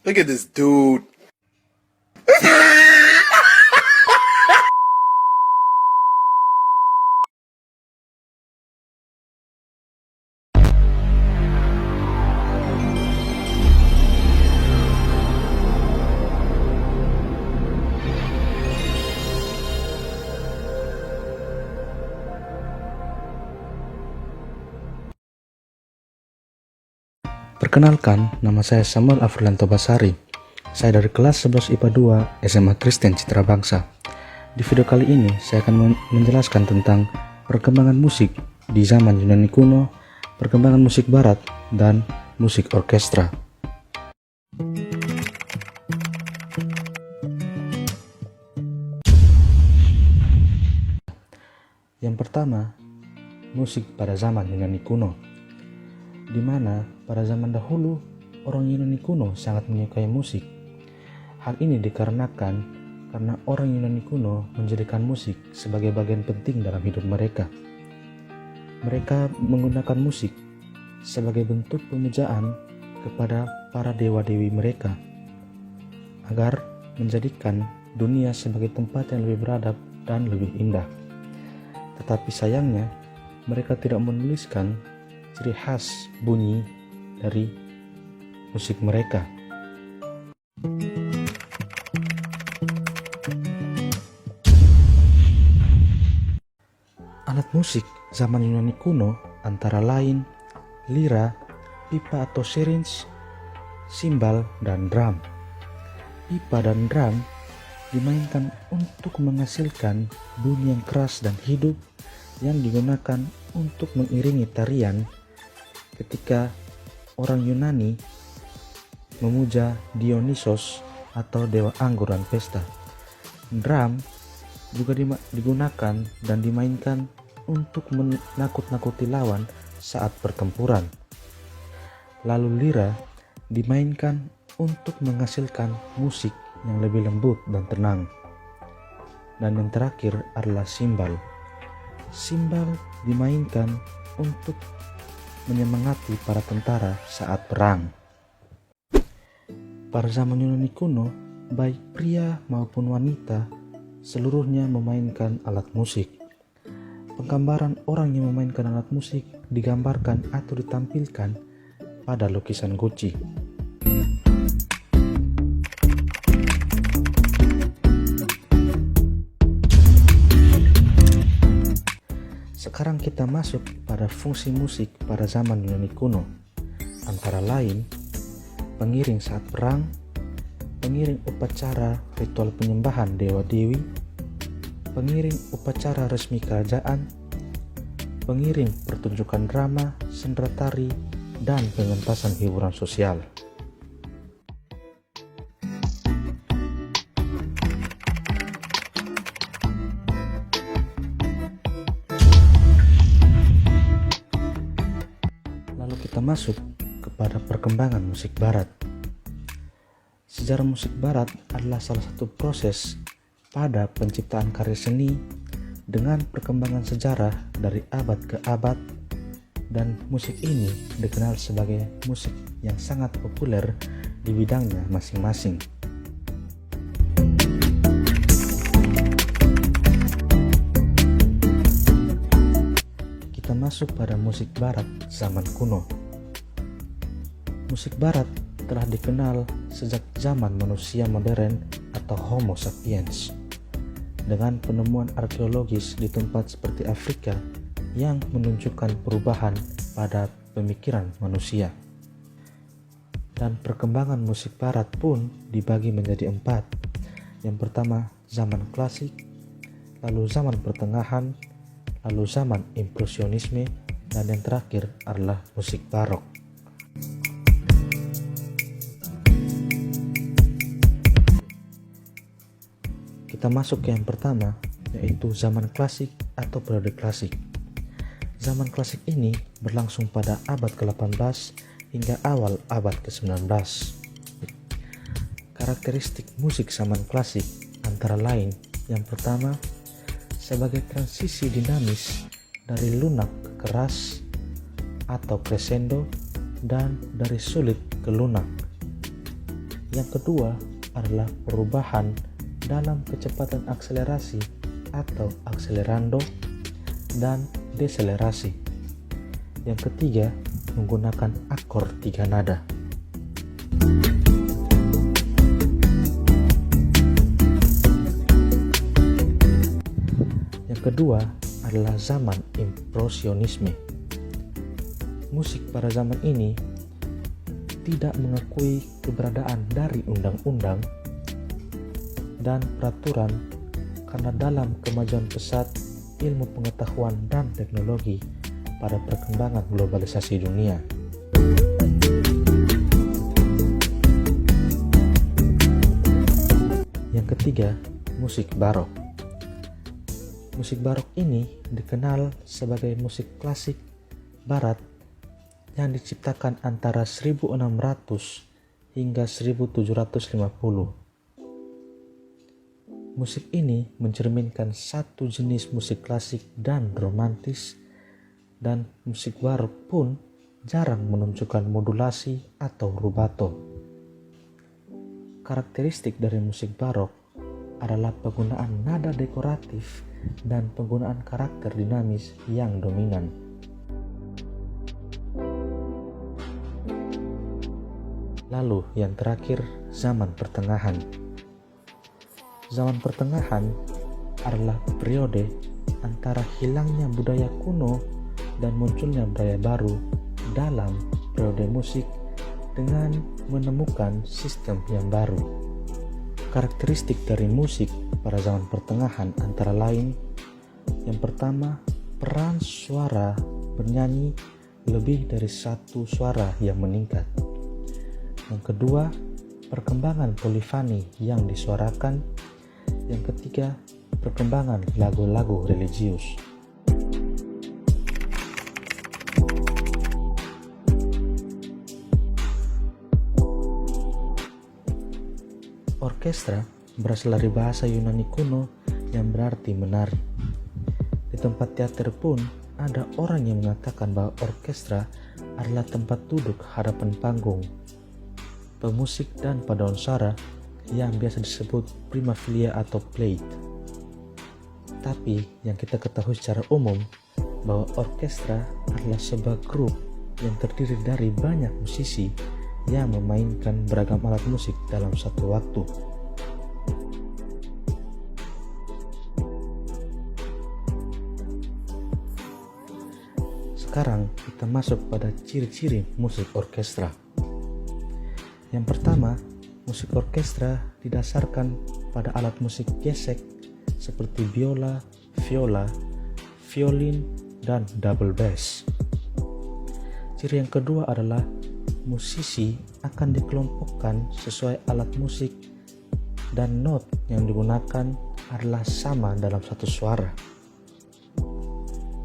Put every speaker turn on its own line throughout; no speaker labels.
Look at this dude.
Perkenalkan, nama saya Samuel Afrilanto Basari. Saya dari kelas 11 IPA 2 SMA Kristen Citra Bangsa. Di video kali ini, saya akan menjelaskan tentang perkembangan musik di zaman Yunani kuno, perkembangan musik barat, dan musik orkestra. Yang pertama, musik pada zaman Yunani kuno, di mana pada zaman dahulu orang Yunani kuno sangat menyukai musik. Hal ini dikarenakan karena orang Yunani kuno menjadikan musik sebagai bagian penting dalam hidup mereka. Mereka menggunakan musik sebagai bentuk pemujaan kepada para dewa-dewi mereka, agar menjadikan dunia sebagai tempat yang lebih beradab dan lebih indah. Tetapi sayangnya, mereka tidak menuliskan ciri khas bunyi dari musik mereka. Alat musik zaman Yunani kuno antara lain lira, pipa atau syrinx, simbal, dan drum. Pipa dan drum dimainkan untuk menghasilkan bunyi yang keras dan hidup yang digunakan untuk mengiringi tarian ketika orang Yunani memuja Dionysos atau dewa anggur dan pesta. Drum juga digunakan dan dimainkan untuk menakut-nakuti lawan saat pertempuran. Lalu lira dimainkan untuk menghasilkan musik yang lebih lembut dan tenang. Dan yang terakhir adalah simbal. Simbal dimainkan untuk menyemangati para tentara saat perang. Pada zaman Yunani kuno, baik pria maupun wanita seluruhnya memainkan alat musik. Penggambaran orang yang memainkan alat musik digambarkan atau ditampilkan pada lukisan Gucci. Sekarang kita masuk pada fungsi musik pada zaman Yunani kuno, antara lain pengiring saat perang, pengiring upacara ritual penyembahan dewa-dewi, pengiring upacara resmi kerajaan, pengiring pertunjukan drama, sendera tari, dan pengentasan hiburan sosial. Kita masuk kepada perkembangan musik barat. Sejarah musik barat adalah salah satu proses pada penciptaan karya seni dengan perkembangan sejarah dari abad ke abad, dan musik ini dikenal sebagai musik yang sangat populer di bidangnya masing-masing. Kita masuk pada musik barat zaman kuno. Musik barat telah dikenal sejak zaman manusia modern atau Homo sapiens, dengan penemuan arkeologis di tempat seperti Afrika yang menunjukkan perubahan pada pemikiran manusia. Dan perkembangan musik barat pun dibagi menjadi 4. Yang pertama zaman klasik, lalu zaman pertengahan, lalu zaman impresionisme, dan yang terakhir adalah musik barok. Kita masuk ke yang pertama, yaitu zaman klasik atau periode klasik. Zaman klasik ini berlangsung pada abad ke-18 hingga awal abad ke-19. Karakteristik musik zaman klasik antara lain, yang pertama, sebagai transisi dinamis dari lunak ke keras atau crescendo, dan dari sulit ke lunak. Yang kedua adalah perubahan dalam kecepatan akselerasi atau akselerando dan deselerasi. Yang ketiga, menggunakan akor 3 nada. Yang kedua adalah zaman impresionisme. Musik pada zaman ini tidak mengakui keberadaan dari undang-undang dan peraturan karena dalam kemajuan pesat ilmu pengetahuan dan teknologi pada perkembangan globalisasi dunia. Yang ketiga, musik barok. Musik barok ini dikenal sebagai musik klasik barat yang diciptakan antara 1600 hingga 1750. Musik ini mencerminkan satu jenis musik klasik dan romantis, dan musik barok pun jarang menunjukkan modulasi atau rubato. Karakteristik dari musik barok adalah penggunaan nada dekoratif dan penggunaan karakter dinamis yang dominan. Lalu yang terakhir, zaman pertengahan. Zaman pertengahan adalah periode antara hilangnya budaya kuno dan munculnya budaya baru dalam periode musik dengan menemukan sistem yang baru. Karakteristik dari musik pada zaman pertengahan antara lain: yang pertama, peran suara bernyanyi lebih dari satu suara yang meningkat. Yang kedua, perkembangan polifoni yang disuarakan. Yang ketiga, perkembangan lagu-lagu religius. Orkestra berasal dari bahasa Yunani kuno yang berarti menari. Di tempat teater pun ada orang yang mengatakan bahwa orkestra adalah tempat duduk hadapan panggung, pemusik dan paduan suara yang biasa disebut prima filia atau plate. Tapi yang kita ketahui secara umum bahwa orkestra adalah sebuah grup yang terdiri dari banyak musisi yang memainkan beragam alat musik dalam satu waktu. Sekarang kita masuk pada ciri-ciri musik orkestra. Yang pertama, musik orkestra didasarkan pada alat musik gesek seperti biola, viola, violin, dan double bass. Ciri yang kedua adalah musisi akan dikelompokkan sesuai alat musik dan not yang digunakan adalah sama dalam satu suara.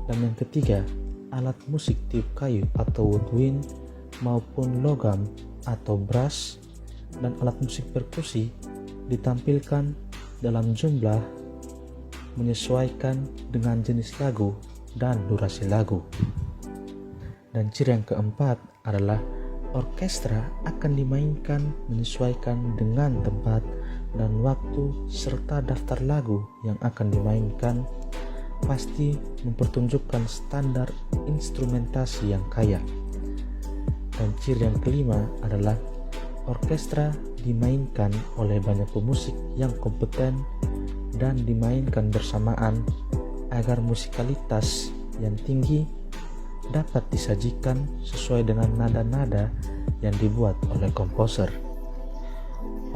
Dan yang ketiga, alat musik tiup kayu atau woodwind maupun logam atau brass dan alat musik perkusi ditampilkan dalam jumlah menyesuaikan dengan jenis lagu dan durasi lagu. Dan ciri yang keempat adalah orkestra akan dimainkan menyesuaikan dengan tempat dan waktu serta daftar lagu yang akan dimainkan pasti mempertunjukkan standar instrumentasi yang kaya. Dan ciri yang kelima adalah orkestra dimainkan oleh banyak pemusik yang kompeten dan dimainkan bersamaan agar musikalitas yang tinggi dapat disajikan sesuai dengan nada-nada yang dibuat oleh komposer.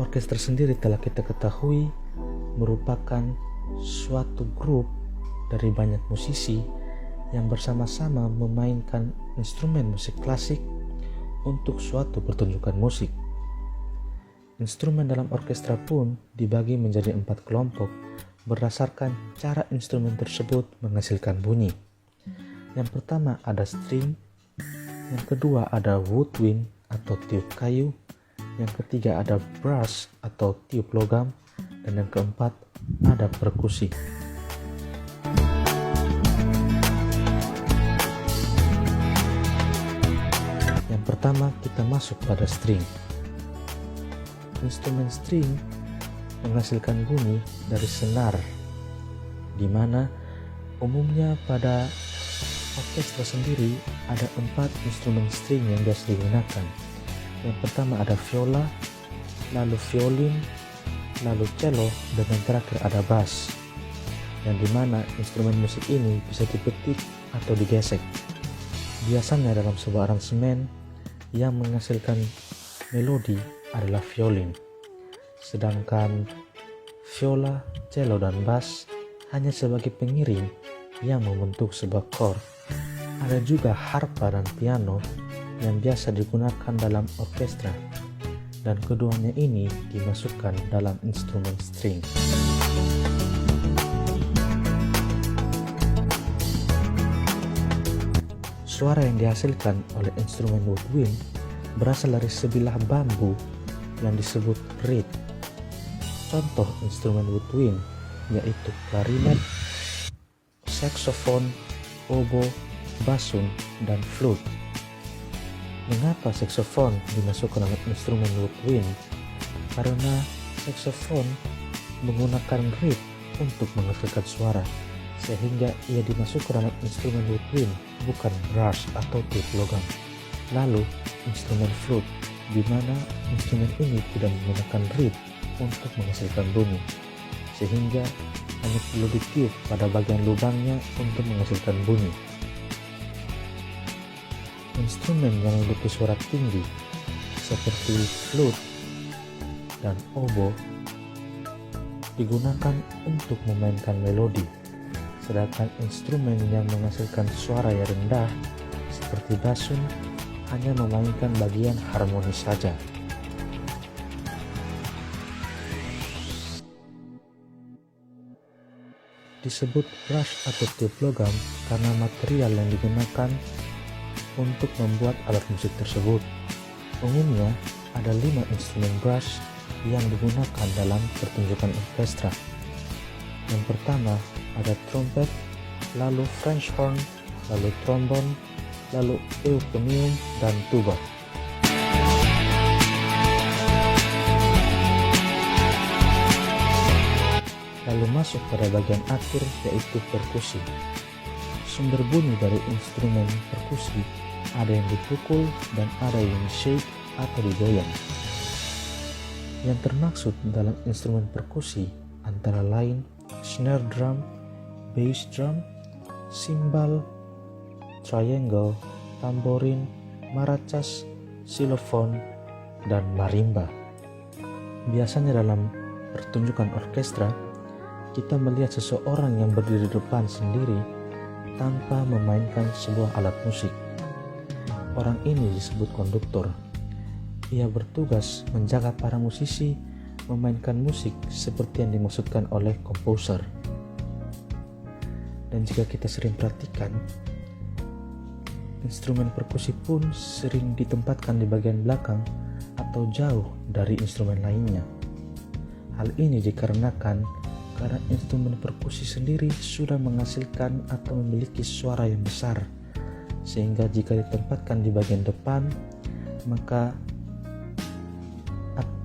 Orkestra sendiri telah kita ketahui merupakan suatu grup dari banyak musisi yang bersama-sama memainkan instrumen musik klasik untuk suatu pertunjukan musik. Instrumen dalam orkestra pun dibagi menjadi 4 kelompok berdasarkan cara instrumen tersebut menghasilkan bunyi. Yang pertama ada string, yang kedua ada woodwind atau tiup kayu, yang ketiga ada brass atau tiup logam, dan yang keempat ada perkusi. Yang pertama kita masuk pada string. instrumen string menghasilkan bunyi dari senar, di mana umumnya pada orkestra sendiri ada 4 instrumen string yang biasa digunakan. Yang pertama ada viola, lalu violin, lalu cello, dan yang terakhir ada bass, yang dimana instrumen musik ini bisa dipetik atau digesek. Biasanya dalam sebuah aransemen yang menghasilkan melodi adalah violin, sedangkan viola, cello, dan bass hanya sebagai pengiring yang membentuk sebuah chord. Ada juga harpa dan piano yang biasa digunakan dalam orkestra, dan keduanya ini dimasukkan dalam instrumen string. Suara yang dihasilkan oleh instrumen woodwind berasal dari sebilah bambu yang disebut reed. Contoh instrumen woodwind yaitu klarinet, saksofon, oboe, basun, dan flute. Mengapa saksofon dimasukkan dalam instrumen woodwind? Karena saksofon menggunakan reed untuk menghasilkan suara, sehingga ia dimasukkan dalam instrumen woodwind, bukan brush atau tip logam. Lalu instrumen flute, di mana instrumen ini tidak menggunakan reed untuk menghasilkan bunyi, sehingga hanya perlu ditiup pada bagian lubangnya untuk menghasilkan bunyi. Instrumen yang memiliki suara tinggi seperti flute dan oboe digunakan untuk memainkan melodi, sedangkan instrumen yang menghasilkan suara yang rendah seperti basun hanya memainkan bagian harmonis saja. Disebut brush atau tip logam karena material yang digunakan untuk membuat alat musik tersebut. Umumnya ada 5 instrumen brush yang digunakan dalam pertunjukan orkestra. Yang pertama ada trompet, lalu French horn, lalu trombone, lalu euphonium, dan tuba. Lalu masuk pada bagian akhir yaitu perkusi. Sumber bunyi dari instrumen perkusi ada yang dipukul dan ada yang shake atau digoyang. Yang termaksud dalam instrumen perkusi antara lain snare drum, bass drum, cymbal, triangle, tamborin, maracas, xylophone, dan marimba. Biasanya dalam pertunjukan orkestra, kita melihat seseorang yang berdiri di depan sendiri tanpa memainkan sebuah alat musik. Orang ini disebut konduktor. Ia bertugas menjaga para musisi memainkan musik seperti yang dimaksudkan oleh komposer. Dan jika kita sering perhatikan, instrumen perkusi pun sering ditempatkan di bagian belakang atau jauh dari instrumen lainnya. Hal ini dikarenakan karena instrumen perkusi sendiri sudah menghasilkan atau memiliki suara yang besar, sehingga jika ditempatkan di bagian depan, maka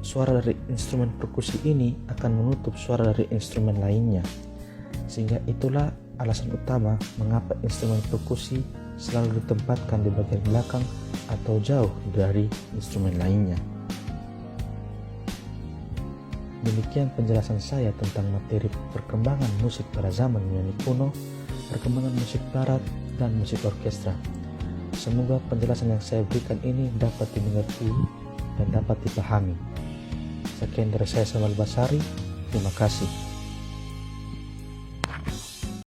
suara dari instrumen perkusi ini akan menutup suara dari instrumen lainnya. Sehingga itulah alasan utama mengapa instrumen perkusi selalu ditempatkan di bagian belakang atau jauh dari instrumen lainnya. Demikian penjelasan saya tentang materi perkembangan musik pada zaman Yunani kuno, perkembangan musik barat, dan musik orkestra. Semoga penjelasan yang saya berikan ini dapat dimengerti dan dapat dipahami. Sekian dari saya, Samuel Basari. Terima kasih.